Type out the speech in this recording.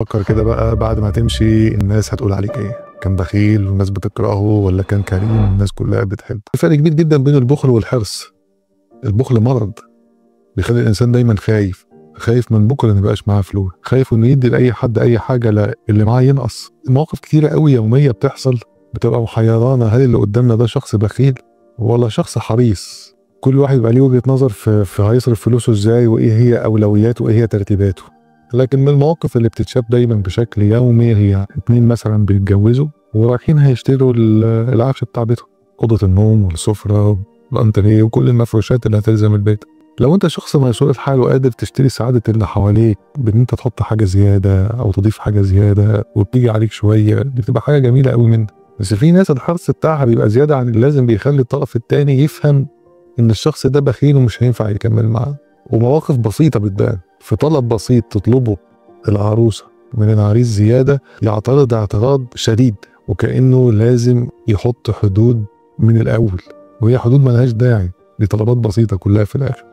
فكر كده بقى بعد ما تمشي الناس هتقول عليك ايه؟ كان بخيل والناس بتكرهه، ولا كان كريم والناس كلها بتحبه؟ في فرق كبير جدا بين البخل والحرص. البخل مرض بيخلي الانسان دايما خايف من بكره ما يبقاش معاه فلوس، خايف انه يدي لاي حد اي حاجه لا اللي معاه ينقص. مواقف كتيره قوي يوميه بتحصل بتبقى محيرانا، هل اللي قدامنا ده شخص بخيل ولا شخص حريص؟ كل واحد بقى ليه وجهه نظر في هيصرف فلوسه ازاي، وايه هي اولوياته وايه هي ترتيباته. لكن من المواقف اللي بتتشاف دايما بشكل يومي هي اتنين مثلا بيتجوزوا ورايحين هيشتروا العفش بتاع بيتهم، اوضه النوم والسفره والانتريه وكل المفروشات اللي هتلزم البيت. لو انت شخص ميسور الحال وقادر تشتري سعاده اللي حواليك بان انت تحط حاجه زياده او تضيف حاجه زياده وبتيجي عليك شويه، دي بتبقى حاجه جميله قوي منك. بس في ناس الحرص بتاعها بيبقى زياده عن اللازم، بيخلي الطرف التاني يفهم ان الشخص ده بخيل ومش هينفع يكمل معاه. ومواقف بسيطه بتبان في طلب بسيط تطلبه العروسه من العريس زياده، يعترض اعتراض شديد وكانه لازم يحط حدود من الاول، وهي حدود ملهاش داعي، دي طلبات بسيطه كلها في الاخر.